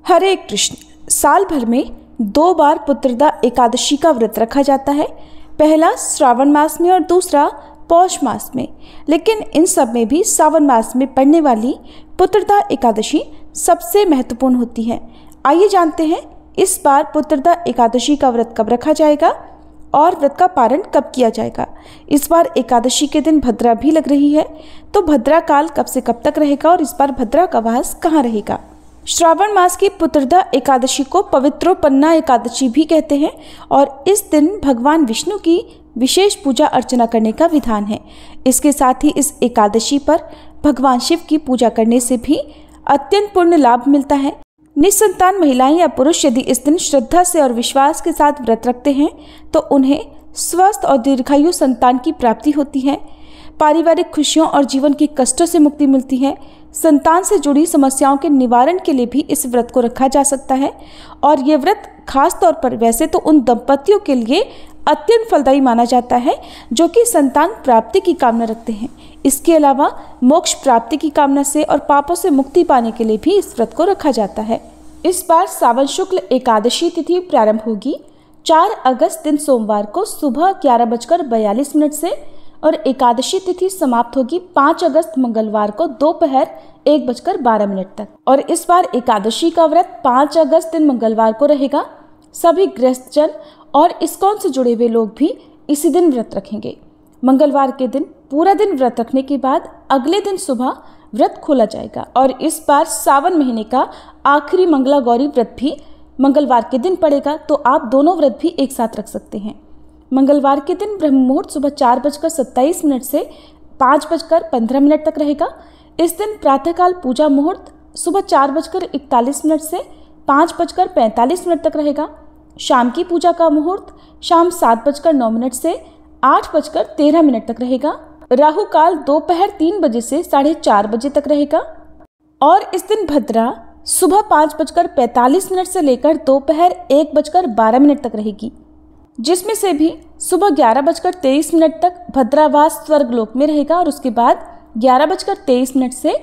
हरे कृष्ण। साल भर में 2 बार पुत्रदा एकादशी का व्रत रखा जाता है। पहला श्रावण मास में और दूसरा पौष मास में। लेकिन इन सब में भी सावन मास में पड़ने वाली पुत्रदा एकादशी सबसे महत्वपूर्ण होती है। आइए जानते हैं इस बार पुत्रदा एकादशी का व्रत कब रखा जाएगा और व्रत का पारण कब किया जाएगा। इस बार एकादशी के दिन भद्रा भी लग रही है, तो भद्रा काल कब से कब तक रहेगा और इस बार भद्रा का वास कहाँ रहेगा। श्रावण मास की पुत्रदा एकादशी को पवित्रोपन्ना एकादशी भी कहते हैं और इस दिन भगवान विष्णु की विशेष पूजा अर्चना करने का विधान है। इसके साथ ही इस एकादशी पर भगवान शिव की पूजा करने से भी अत्यंत पुण्य लाभ मिलता है। निसंतान महिलाएं या पुरुष यदि इस दिन श्रद्धा से और विश्वास के साथ व्रत रखते हैं तो उन्हें स्वस्थ और दीर्घायु संतान की प्राप्ति होती है। पारिवारिक खुशियों और जीवन के कष्टों से मुक्ति मिलती है। संतान से जुड़ी समस्याओं के निवारण के लिए भी इस व्रत को रखा जा सकता है और ये व्रत खास तौर पर वैसे तो उन दंपतियों के लिए अत्यंत फलदायी माना जाता है जो कि संतान प्राप्ति की कामना रखते हैं। इसके अलावा मोक्ष प्राप्ति की कामना से और पापों से मुक्ति पाने के लिए भी इस व्रत को रखा जाता है। इस बार सावन शुक्ल एकादशी तिथि प्रारंभ होगी 4 अगस्त दिन सोमवार को सुबह 11:42 से और एकादशी तिथि समाप्त होगी 5 अगस्त मंगलवार को दोपहर 1:12 तक। और इस बार एकादशी का व्रत 5 अगस्त दिन मंगलवार को रहेगा। सभी गृहस्थजन और इस्कॉन से जुड़े हुए लोग भी इसी दिन व्रत रखेंगे। मंगलवार के दिन पूरा दिन व्रत रखने के बाद अगले दिन सुबह व्रत खोला जाएगा और इस बार सावन महीने का आखिरी मंगला गौरी व्रत भी मंगलवार के दिन पड़ेगा, तो आप दोनों व्रत भी एक साथ रख सकते हैं। मंगलवार के दिन ब्रह्म मुहूर्त सुबह 4:27 से 5:15 तक रहेगा। इस दिन प्रातःकाल पूजा मुहूर्त सुबह 4:41 से 5:45 तक रहेगा। शाम की पूजा का मुहूर्त शाम 7:09 से 8:13 तक रहेगा। राहु काल दोपहर 3 बजे से 4:30 बजे तक रहेगा और इस दिन भद्रा सुबह 5:45 से लेकर दोपहर 1:12 तक रहेगी, जिसमें से भी सुबह 11:23 तक भद्रावास स्वर्गलोक में रहेगा और उसके बाद 11:23 से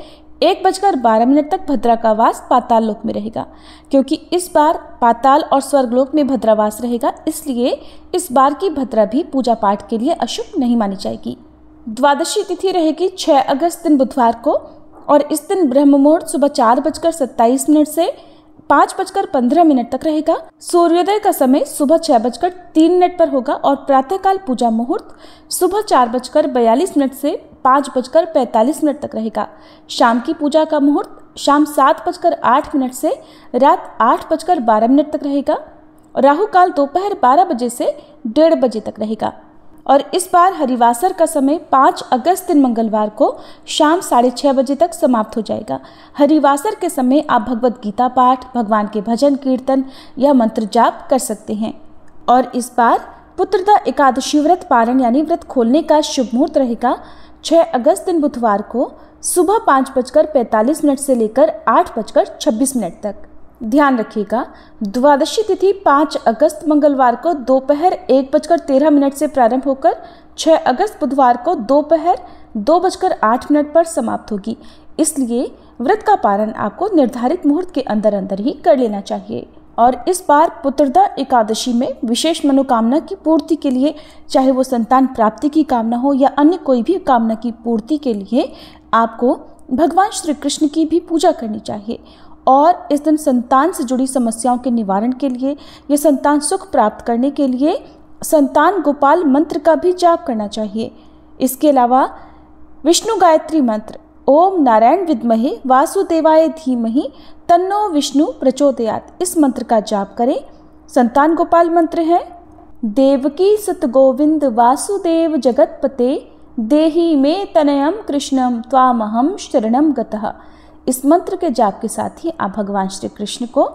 1:12 तक भद्रा का वास पाताल लोक में रहेगा। क्योंकि इस बार पाताल और स्वर्गलोक में भद्रावास रहेगा, इसलिए इस बार की भद्रा भी पूजा पाठ के लिए अशुभ नहीं मानी जाएगी। द्वादशी तिथि रहेगी 6 अगस्त दिन बुधवार को और इस दिन ब्रह्म मुहूर्त सुबह 4:27 से 5:15 तक रहेगा। सूर्योदय का समय सुबह 6:03 पर होगा और प्रातःकाल पूजा मुहूर्त सुबह 4:42 से 5:45 तक रहेगा। शाम की पूजा का मुहूर्त शाम 7:08 से रात 8:12 तक रहेगा। राहु काल दोपहर 12 बजे से 1:30 बजे तक रहेगा और इस बार हरिवासर का समय 5 अगस्त दिन मंगलवार को शाम 6:30 बजे तक समाप्त हो जाएगा। हरिवासर के समय आप भगवत गीता पाठ, भगवान के भजन कीर्तन या मंत्र जाप कर सकते हैं। और इस बार पुत्रदा एकादशी व्रत पारण यानी व्रत खोलने का शुभ मुहूर्त रहेगा 6 अगस्त दिन बुधवार को सुबह 5:45 से लेकर 8:26 तक। ध्यान रखिएगा, द्वादशी तिथि 5 अगस्त मंगलवार को दोपहर 1:13 से प्रारंभ होकर 6 अगस्त बुधवार को दोपहर 2:08 पर समाप्त होगी। इसलिए व्रत का पारण आपको निर्धारित मुहूर्त के अंदर अंदर ही कर लेना चाहिए। और इस बार पुत्रदा एकादशी में विशेष मनोकामना की पूर्ति के लिए, चाहे वो संतान प्राप्ति की कामना हो या अन्य कोई भी कामना की पूर्ति के लिए, आपको भगवान श्री कृष्ण की भी पूजा करनी चाहिए। और इस दिन संतान से जुड़ी समस्याओं के निवारण के लिए या संतान सुख प्राप्त करने के लिए संतान गोपाल मंत्र का भी जाप करना चाहिए। इसके अलावा विष्णु गायत्री मंत्र ओम नारायण विद्महे वासुदेवाय धीमहि तन्नो विष्णु प्रचोदयात्, इस मंत्र का जाप करें। संतान गोपाल मंत्र है देवकी सत गोविंद वासुदेव जगतपते देहि मे तनयम कृष्णम त्वामहम शरणम गतः। इस मंत्र के जाप के साथ ही आप भगवान श्री कृष्ण को,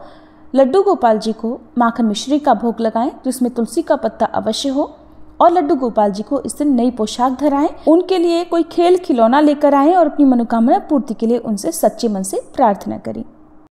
लड्डू गोपाल जी को माखन मिश्री का भोग लगाएं जिसमें तुलसी का पत्ता अवश्य हो और लड्डू गोपाल जी को इस दिन नई पोशाक धराएं। उनके लिए कोई खेल खिलौना लेकर आएं और अपनी मनोकामना पूर्ति के लिए उनसे सच्चे मन से प्रार्थना करें।